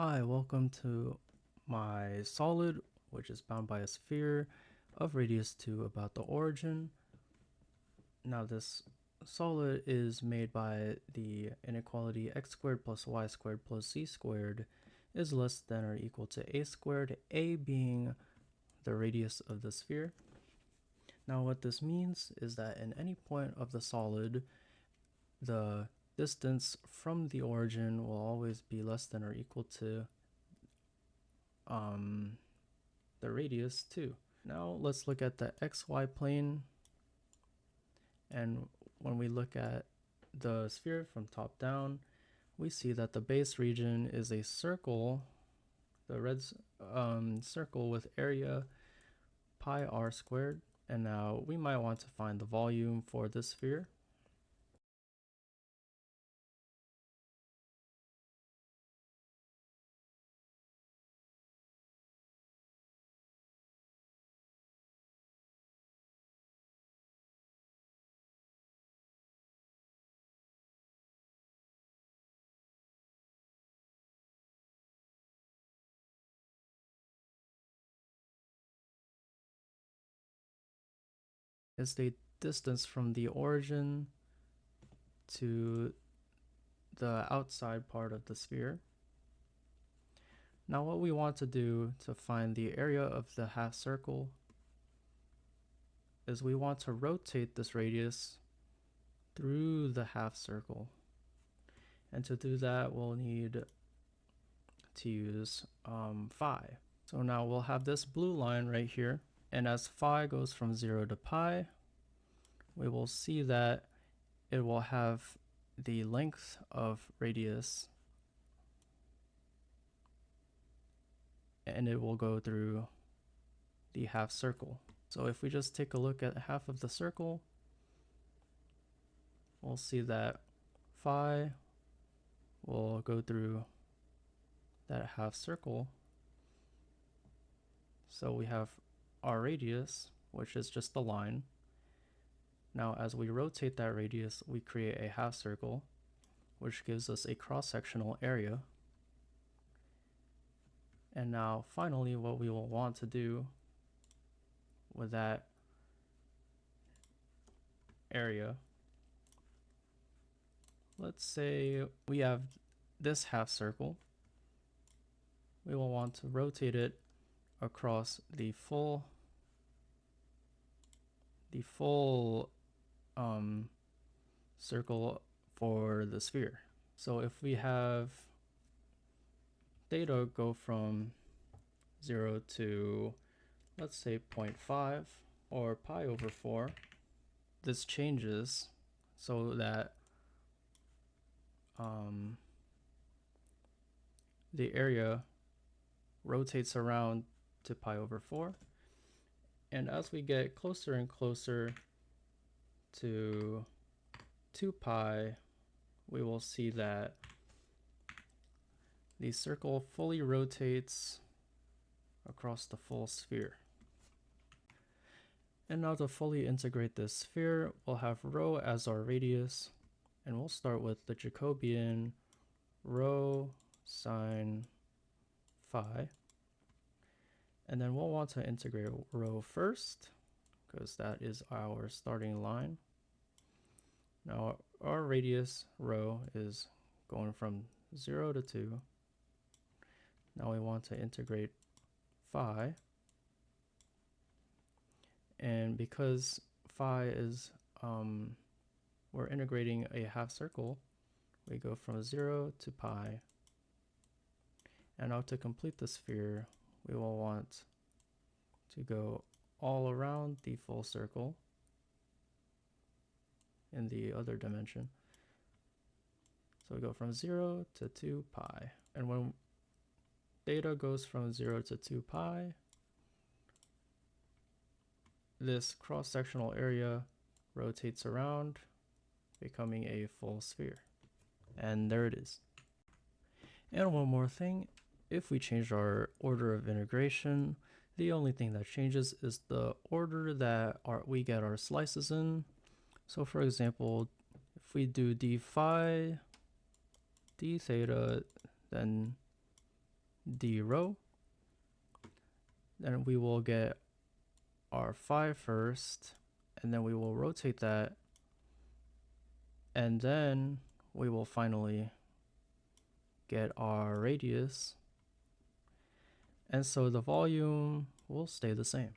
Hi, welcome to my solid, which is bound by a sphere of radius 2 about the origin. Now this solid is made by the inequality x squared plus y squared plus z squared is less than or equal to a squared, a being the radius of the sphere. Now what this means is that in any point of the solid, the distance from the origin will always be less than or equal to the radius 2. Now let's look at the xy plane, and when we look at the sphere from top down, we see that the base region is a circle, the red circle with area pi r squared. And now we might want to find the volume for this sphere. Is the distance from the origin to the outside part of the sphere. Now what we want to do to find the area of the half circle is we want to rotate this radius through the half circle. And to do that, we'll need to use phi. So now we'll have this blue line right here. And as phi goes from 0 to pi, we will see that it will have the length of radius, and it will go through the half circle. So if we just take a look at half of the circle, we'll see that phi will go through that half circle. So we have our radius, which is just the line. Now as we rotate that radius, we create a half circle, which gives us a cross-sectional area. And now finally, what we will want to do with that area, let's say we have this half circle. We will want to rotate it across the full circle for the sphere. So if we have theta go from 0 to, let's say, 0.5 or pi over 4, this changes so that the area rotates around to pi over 4. And as we get closer and closer to 2 pi, we will see that the circle fully rotates across the full sphere. And now to fully integrate this sphere, we'll have rho as our radius, and we'll start with the Jacobian rho sine phi. And then we'll want to integrate rho first, because that is our starting line. Now our radius rho is going from 0 to 2. Now we want to integrate phi. And because phi is, we're integrating a half circle, we go from 0 to pi. And now to complete the sphere, we will want to go all around the full circle in the other dimension. So we go from 0 to 2 pi. And when theta goes from 0 to 2 pi, this cross-sectional area rotates around, becoming a full sphere. And there it is. And one more thing, if we change our order of integration, the only thing that changes is the order that we get our slices in. So for example, if we do d phi, d theta, then the row. Then we will get our 5 first, and then we will rotate that, and then we will finally get our radius, and so the volume will stay the same.